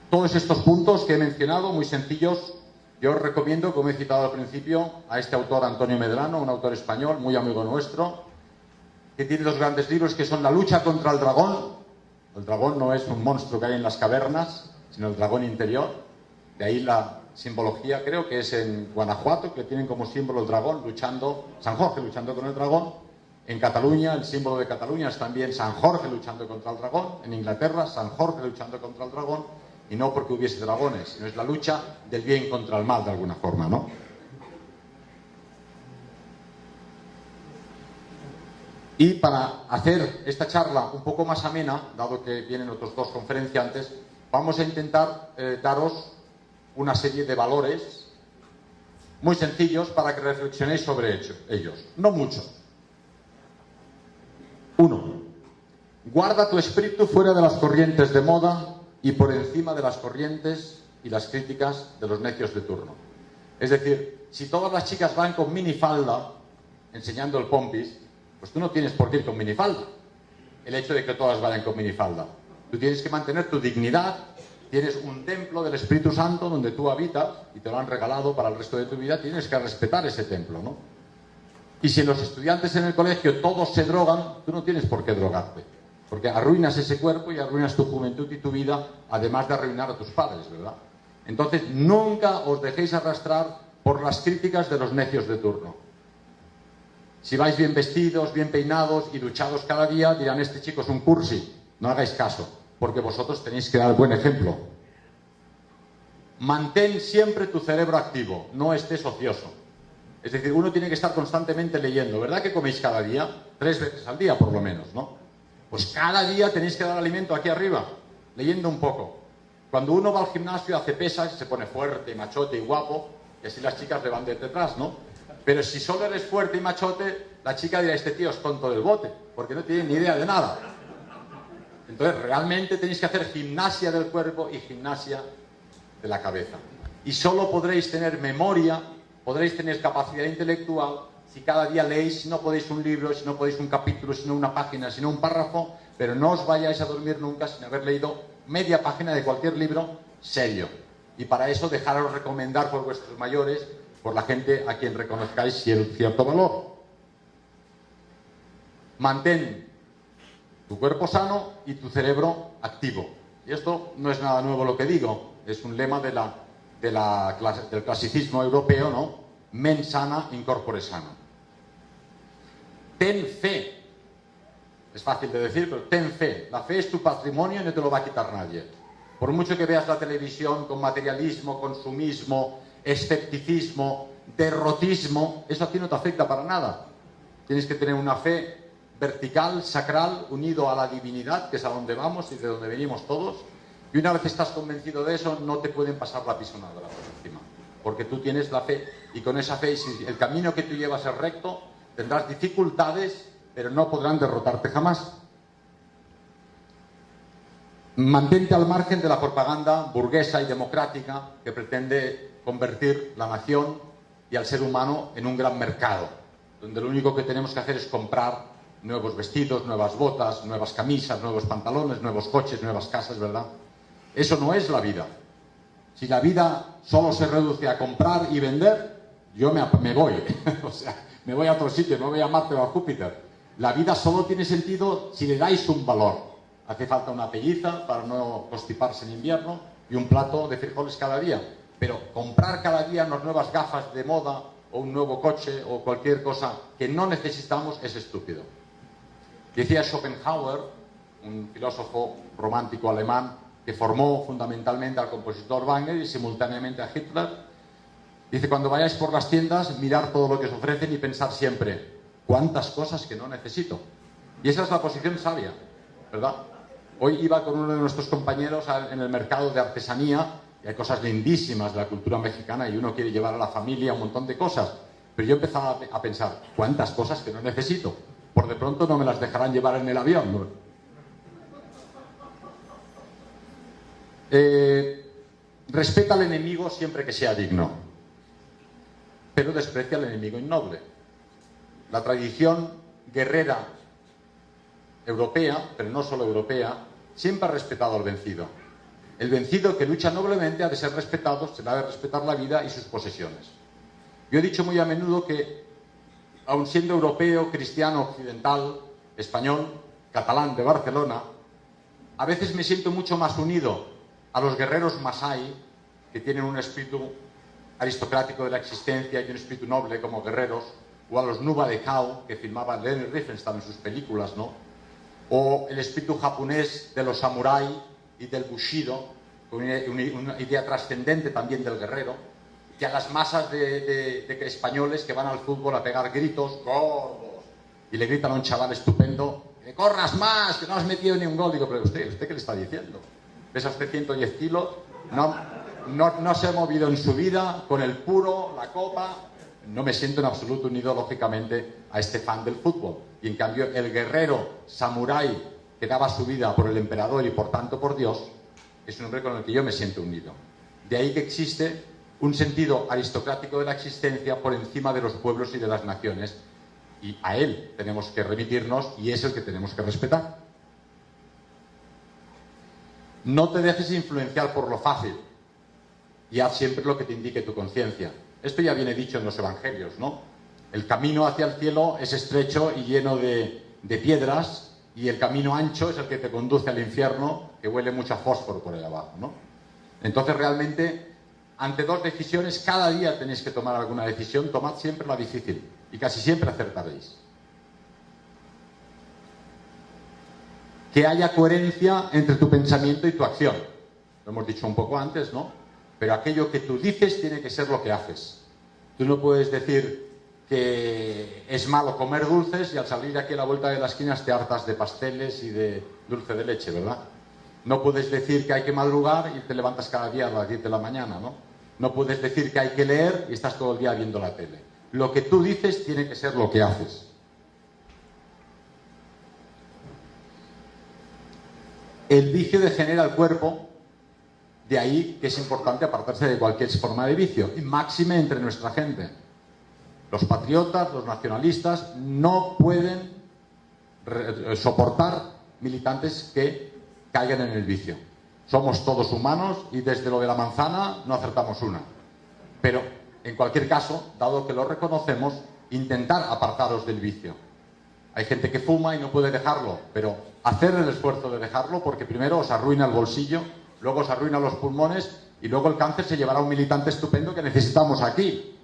Todos estos puntos que he mencionado, muy sencillos, yo os recomiendo, como he citado al principio, a este autor Antonio Medrano, un autor español, muy amigo nuestro, que tiene 2 grandes libros que son La lucha contra el dragón. El dragón no es un monstruo que hay en las cavernas, sino el dragón interior. De ahí la simbología, creo que es en Guanajuato, que tienen como símbolo el dragón luchando, San Jorge luchando con el dragón. En Cataluña, el símbolo de Cataluña es también San Jorge luchando contra el dragón. En Inglaterra, San Jorge luchando contra el dragón. Y no porque hubiese dragones, sino es la lucha del bien contra el mal, de alguna forma, ¿no? Y para hacer esta charla un poco más amena, dado que vienen otros 2 conferenciantes, vamos a intentar daros una serie de valores muy sencillos para que reflexionéis sobre ellos. No mucho. 1. Guarda tu espíritu fuera de las corrientes de moda y por encima de las corrientes y las críticas de los necios de turno. Es decir, si todas las chicas van con minifalda, enseñando el pompis, pues tú no tienes por qué ir con minifalda. El hecho de que todas vayan con minifalda. Tú tienes que mantener tu dignidad, tienes un templo del Espíritu Santo donde tú habitas y te lo han regalado para el resto de tu vida, tienes que respetar ese templo, ¿no? Y si los estudiantes en el colegio todos se drogan, tú no tienes por qué drogarte, porque arruinas ese cuerpo y arruinas tu juventud y tu vida, además de arruinar a tus padres, ¿verdad? Entonces, nunca os dejéis arrastrar por las críticas de los necios de turno. Si vais bien vestidos, bien peinados y duchados cada día, dirán: este chico es un cursi. No hagáis caso, porque vosotros tenéis que dar buen ejemplo. Mantén siempre tu cerebro activo, no estés ocioso. Es decir, uno tiene que estar constantemente leyendo. ¿Verdad que coméis cada día? 3 veces al día, por lo menos, ¿no? Pues cada día tenéis que dar alimento aquí arriba, leyendo un poco. Cuando uno va al gimnasio, hace pesas, se pone fuerte, machote y guapo, y así las chicas le van de detrás, ¿no? Pero si solo eres fuerte y machote, la chica dirá: este tío es tonto del bote, porque no tiene ni idea de nada. Entonces, realmente tenéis que hacer gimnasia del cuerpo y gimnasia de la cabeza. Y solo podréis tener memoria, podréis tener capacidad intelectual si cada día leéis, si no podéis un libro, si no podéis un capítulo, si no una página, si no un párrafo, pero no os vayáis a dormir nunca sin haber leído media página de cualquier libro serio. Y para eso dejaros recomendar por vuestros mayores, por la gente a quien reconozcáis cierto valor. Mantén tu cuerpo sano y tu cerebro activo. Y esto no es nada nuevo lo que digo, es un lema de la del clasicismo europeo, ¿no? Mens sana, in corpore sano. Ten fe. Es fácil de decir, pero ten fe. La fe es tu patrimonio y no te lo va a quitar nadie. Por mucho que veas la televisión con materialismo, consumismo, escepticismo, derrotismo, eso a ti no te afecta para nada. Tienes que tener una fe vertical, sacral, unido a la divinidad, que es a donde vamos y de donde venimos todos. Y una vez estás convencido de eso, no te pueden pasar la pisonadora por encima. Porque tú tienes la fe, y con esa fe, si el camino que tú llevas es recto, tendrás dificultades, pero no podrán derrotarte jamás. Mantente al margen de la propaganda burguesa y democrática que pretende convertir la nación y al ser humano en un gran mercado, donde lo único que tenemos que hacer es comprar nuevos vestidos, nuevas botas, nuevas camisas, nuevos pantalones, nuevos coches, nuevas casas, ¿verdad? Eso no es la vida. Si la vida solo se reduce a comprar y vender, yo me voy. O sea, me voy a otro sitio, me voy a Marte o a Júpiter. La vida solo tiene sentido si le dais un valor. Hace falta una pelliza para no constiparse en invierno y un plato de frijoles cada día. Pero comprar cada día unas nuevas gafas de moda o un nuevo coche o cualquier cosa que no necesitamos es estúpido. Decía Schopenhauer, un filósofo romántico alemán que formó fundamentalmente al compositor Wagner y simultáneamente a Hitler, dice: cuando vayáis por las tiendas, mirar todo lo que os ofrecen y pensar siempre, ¿cuántas cosas que no necesito? Y esa es la posición sabia, ¿verdad? Hoy iba con uno de nuestros compañeros en el mercado de artesanía y hay cosas lindísimas de la cultura mexicana y uno quiere llevar a la familia un montón de cosas. Pero yo empezaba a pensar, ¿cuántas cosas que no necesito? Por de pronto no me las dejarán llevar en el avión, ¿no? Respeta al enemigo siempre que sea digno, pero desprecia al enemigo innoble. La tradición guerrera europea, pero no solo europea, siempre ha respetado al vencido. El vencido que lucha noblemente ha de ser respetado, se le ha de respetar la vida y sus posesiones. Yo he dicho muy a menudo que, aun siendo europeo, cristiano, occidental, español, catalán de Barcelona, a veces me siento mucho más unido a los guerreros masái, que tienen un espíritu aristocrático de la existencia y un espíritu noble como guerreros, o a los Nuba de Cao, que filmaba Leni Riefenstahl en sus películas, ¿no? O el espíritu japonés de los samuráis y del bushido, con una idea trascendente también del guerrero, que a las masas de españoles que van al fútbol a pegar gritos gordos y le gritan a un chaval estupendo, que corras más, que no has metido ni un gol. Digo, pero ¿usted qué le está diciendo? Pesa usted 110 kilos, no se ha movido en su vida con el puro, la copa. No me siento en absoluto unido, lógicamente, a este fan del fútbol. Y en cambio, el guerrero samurái que daba su vida por el emperador y por tanto por Dios, es un hombre con el que yo me siento unido. De ahí que existe un sentido aristocrático de la existencia por encima de los pueblos y de las naciones. Y a él tenemos que remitirnos y es el que tenemos que respetar. No te dejes influenciar por lo fácil y haz siempre lo que te indique tu conciencia. Esto ya viene dicho en los evangelios, ¿no? El camino hacia el cielo es estrecho y lleno de piedras, y el camino ancho es el que te conduce al infierno, que huele mucho a fósforo por ahí abajo, ¿no? Entonces realmente, ante dos decisiones, cada día tenéis que tomar alguna decisión, tomad siempre la difícil y casi siempre acertaréis. Que haya coherencia entre tu pensamiento y tu acción. Lo hemos dicho un poco antes, ¿no? Pero aquello que tú dices tiene que ser lo que haces. Tú no puedes decir que es malo comer dulces y al salir aquí a la vuelta de las esquinas te hartas de pasteles y de dulce de leche, ¿verdad? No puedes decir que hay que madrugar y te levantas cada día a las 10 de la mañana, ¿no? No puedes decir que hay que leer y estás todo el día viendo la tele. Lo que tú dices tiene que ser lo que haces. El vicio degenera el cuerpo. De ahí que es importante apartarse de cualquier forma de vicio, y máxime entre nuestra gente. Los patriotas, los nacionalistas, no pueden soportar militantes que caigan en el vicio. Somos todos humanos y desde lo de la manzana no acertamos una. Pero, en cualquier caso, dado que lo reconocemos, intentar apartaros del vicio. Hay gente que fuma y no puede dejarlo, pero hacer el esfuerzo de dejarlo, porque primero os arruina el bolsillo, luego os arruina los pulmones y luego el cáncer se llevará a un militante estupendo que necesitamos aquí.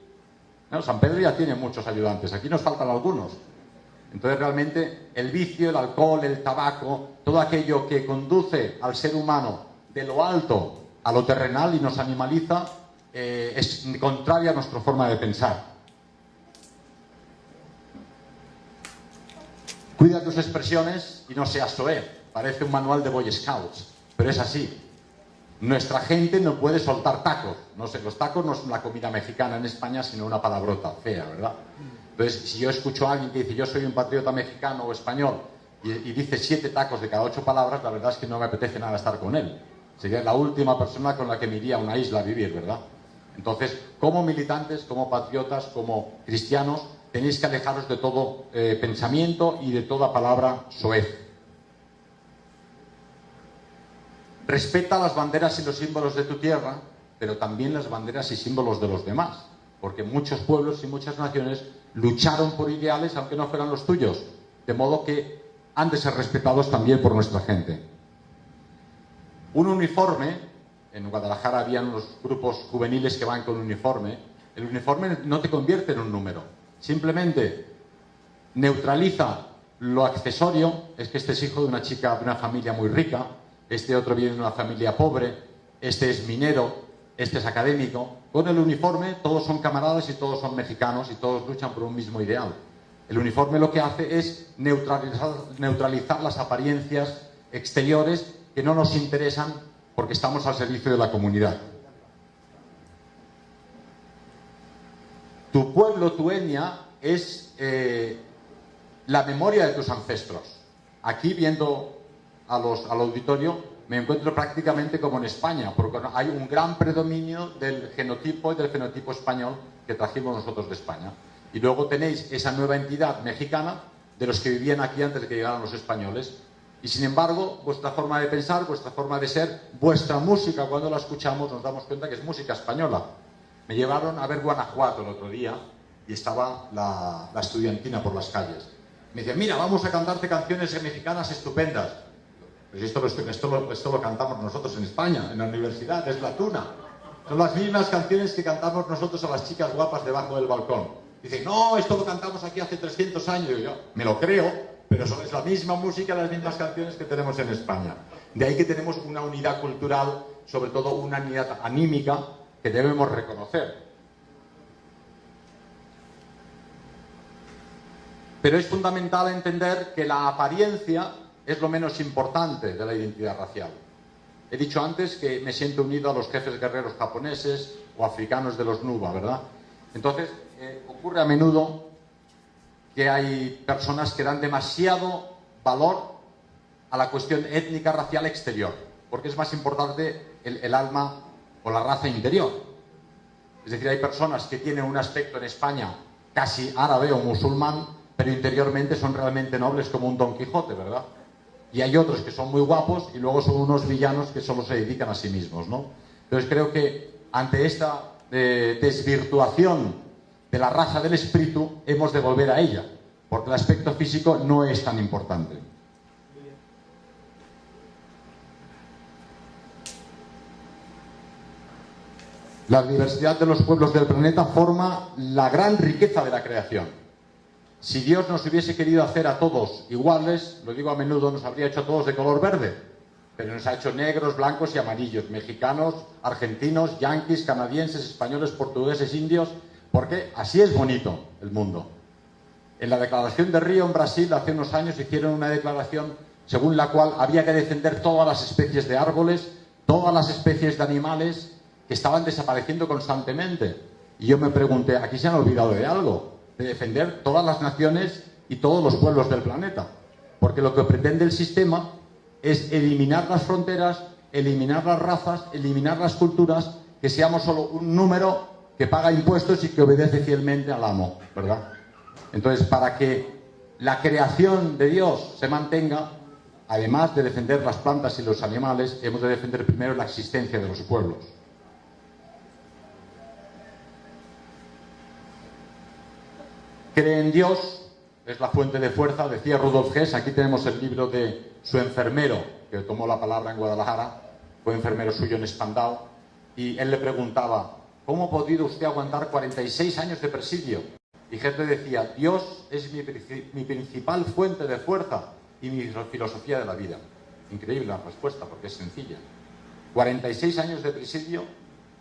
¿No? San Pedro ya tiene muchos ayudantes, aquí nos faltan algunos. Entonces realmente el vicio, el alcohol, el tabaco, todo aquello que conduce al ser humano de lo alto a lo terrenal y nos animaliza, es contraria a nuestra forma de pensar. Cuida tus expresiones y no seas soez. Parece un manual de Boy Scouts, pero es así. Nuestra gente no puede soltar tacos. No sé, los tacos no son la comida mexicana en España, sino una palabrota fea, ¿verdad? Entonces, si yo escucho a alguien que dice yo soy un patriota mexicano o español y dice 7 tacos de cada 8 palabras, la verdad es que no me apetece nada estar con él. Sería la última persona con la que me iría a una isla a vivir, ¿verdad? Entonces, como militantes, como patriotas, como cristianos, tenéis que alejaros de todo pensamiento y de toda palabra soez. Respeta las banderas y los símbolos de tu tierra, pero también las banderas y símbolos de los demás, porque muchos pueblos y muchas naciones lucharon por ideales aunque no fueran los tuyos, de modo que han de ser respetados también por nuestra gente. Un uniforme, en Guadalajara había unos grupos juveniles que van con uniforme, el uniforme no te convierte en un número, simplemente neutraliza lo accesorio. Es que este es hijo de una chica de una familia muy rica, este otro viene de una familia pobre, este es minero, este es académico. Con el uniforme todos son camaradas y todos son mexicanos y todos luchan por un mismo ideal. El uniforme lo que hace es neutralizar las apariencias exteriores que no nos interesan porque estamos al servicio de la comunidad. Tu pueblo, tu etnia, es la memoria de tus ancestros. Aquí, viendo al auditorio, me encuentro prácticamente como en España, porque hay un gran predominio del genotipo y del fenotipo español que trajimos nosotros de España. Y luego tenéis esa nueva entidad mexicana de los que vivían aquí antes de que llegaran los españoles. Y sin embargo, vuestra forma de pensar, vuestra forma de ser, vuestra música, cuando la escuchamos nos damos cuenta que es música española. Me llevaron a ver Guanajuato el otro día y estaba la estudiantina por las calles. Me decían, mira, vamos a cantarte canciones mexicanas estupendas. Pues esto lo cantamos nosotros en España, en la universidad, es la tuna. Son las mismas canciones que cantamos nosotros a las chicas guapas debajo del balcón. Dicen, no, esto lo cantamos aquí hace 300 años. Y yo, me lo creo, pero es la misma música, las mismas canciones que tenemos en España. De ahí que tenemos una unidad cultural, sobre todo una unidad anímica, que debemos reconocer. Pero es fundamental entender que la apariencia es lo menos importante de la identidad racial. He dicho antes que me siento unido a los jefes guerreros japoneses o africanos de los Nuba, ¿verdad? Entonces, ocurre a menudo que hay personas que dan demasiado valor a la cuestión étnica racial exterior, porque es más importante el alma o la raza interior. Es decir, hay personas que tienen un aspecto en España casi árabe o musulmán, pero interiormente son realmente nobles como un Don Quijote, ¿verdad? Y hay otros que son muy guapos y luego son unos villanos que solo se dedican a sí mismos, ¿no? Entonces creo que ante esta desvirtuación de la raza del espíritu hemos de volver a ella, porque el aspecto físico no es tan importante. La diversidad de los pueblos del planeta forma la gran riqueza de la creación. Si Dios nos hubiese querido hacer a todos iguales, lo digo a menudo, nos habría hecho a todos de color verde, pero nos ha hecho negros, blancos y amarillos, mexicanos, argentinos, yanquis, canadienses, españoles, portugueses, indios, porque así es bonito el mundo. En la declaración de Río, en Brasil, hace unos años hicieron una declaración según la cual había que defender todas las especies de árboles, todas las especies de animales que estaban desapareciendo constantemente. Y yo me pregunté, ¿aquí se han olvidado de algo? De defender todas las naciones y todos los pueblos del planeta. Porque lo que pretende el sistema es eliminar las fronteras, eliminar las razas, eliminar las culturas, que seamos solo un número que paga impuestos y que obedece fielmente al amo, ¿verdad? Entonces, para que la creación de Dios se mantenga, además de defender las plantas y los animales, hemos de defender primero la existencia de los pueblos. Cree en Dios, es la fuente de fuerza, decía Rudolf Hess. Aquí tenemos el libro de su enfermero, que tomó la palabra en Guadalajara, fue enfermero suyo en Spandau. y él le preguntaba, ¿cómo ha podido usted aguantar 46 años de presidio? Y gente decía, Dios es mi principal fuente de fuerza y mi filosofía de la vida. Increíble la respuesta, porque es sencilla. 46 años de presidio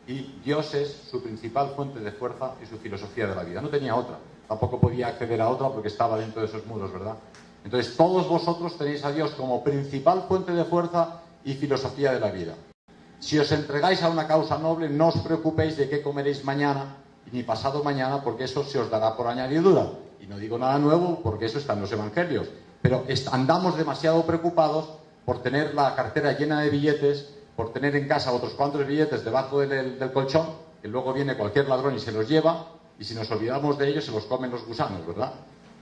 y Dios es su principal fuente de fuerza y su filosofía de la vida. No tenía otra. Tampoco podía acceder a otra porque estaba dentro de esos muros, ¿verdad? Entonces, todos vosotros tenéis a Dios como principal fuente de fuerza y filosofía de la vida. Si os entregáis a una causa noble, no os preocupéis de qué comeréis mañana ni pasado mañana, porque eso se os dará por añadidura. Y no digo nada nuevo, porque eso está en los evangelios. Pero andamos demasiado preocupados por tener la cartera llena de billetes, por tener en casa otros cuantos billetes debajo del colchón, que luego viene cualquier ladrón y se los lleva, y si nos olvidamos de ellos se los comen los gusanos, ¿verdad?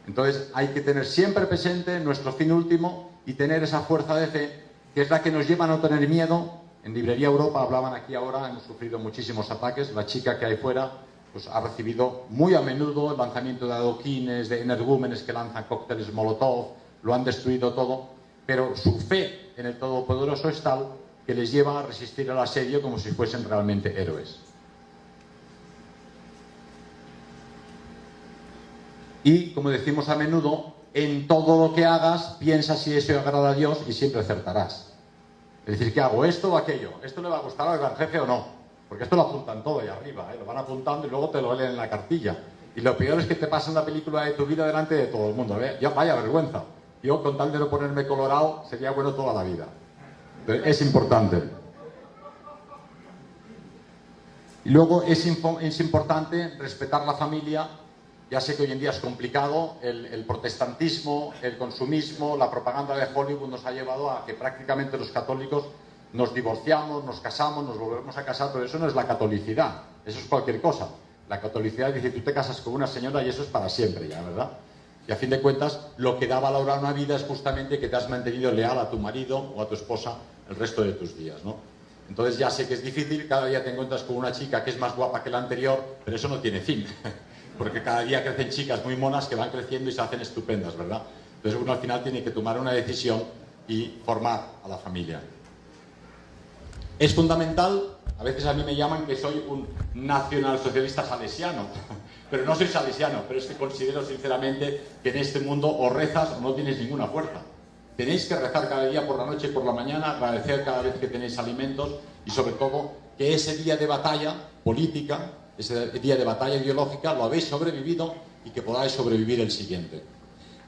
Entonces hay que tener siempre presente nuestro fin último y tener esa fuerza de fe, que es la que nos lleva a no tener miedo. En Librería Europa hablaban aquí ahora, hemos sufrido muchísimos ataques. La chica que hay fuera pues ha recibido muy a menudo el lanzamiento de adoquines, de energúmenes que lanzan cócteles Molotov, lo han destruido todo, pero su fe en el Todopoderoso es tal que les lleva a resistir al asedio como si fuesen realmente héroes. Y, como decimos a menudo, en todo lo que hagas, piensa si eso agrada a Dios y siempre acertarás. Es decir, ¿qué hago? ¿Esto o aquello? ¿Esto le va a gustar al gran jefe o no? Porque esto lo apuntan todo ahí arriba, lo van apuntando y luego te lo leen en la cartilla. Y lo peor es que te pasan la película de tu vida delante de todo el mundo. Ya vaya vergüenza. Yo, con tal de no ponerme colorado, sería bueno toda la vida. Pero es importante. Y luego es importante respetar la familia. Ya sé que hoy en día es complicado, el protestantismo, el consumismo, la propaganda de Hollywood nos ha llevado a que prácticamente los católicos nos divorciamos, nos casamos, nos volvemos a casar, pero eso no es la catolicidad, eso es cualquier cosa. La catolicidad dice, tú te casas con una señora y eso es para siempre ya, ¿verdad? Y a fin de cuentas, lo que da valor a una vida es justamente que te has mantenido leal a tu marido o a tu esposa el resto de tus días, ¿no? Entonces ya sé que es difícil, cada día te encuentras con una chica que es más guapa que la anterior, pero eso no tiene fin. Porque cada día crecen chicas muy monas que van creciendo y se hacen estupendas, ¿verdad? Entonces uno al final tiene que tomar una decisión y formar a la familia. Es fundamental, a veces a mí me llaman que soy un nacionalsocialista salesiano, pero no soy salesiano, pero es que considero sinceramente que en este mundo o rezas o no tienes ninguna fuerza. Tenéis que rezar cada día por la noche y por la mañana, agradecer cada vez que tenéis alimentos y sobre todo que ese día de batalla política, ese día de batalla ideológica, lo habéis sobrevivido y que podáis sobrevivir el siguiente.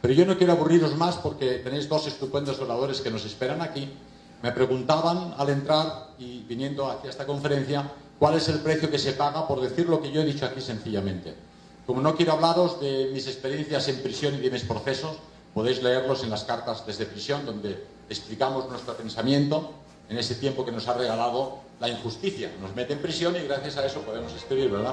Pero yo no quiero aburriros más porque tenéis dos estupendos oradores que nos esperan aquí. Me preguntaban al entrar y viniendo hacia esta conferencia cuál es el precio que se paga por decir lo que yo he dicho aquí sencillamente. Como no quiero hablaros de mis experiencias en prisión y de mis procesos, podéis leerlos en las cartas desde prisión, donde explicamos nuestro pensamiento en ese tiempo que nos ha regalado la injusticia. Nos mete en prisión y gracias a eso podemos escribir, ¿verdad?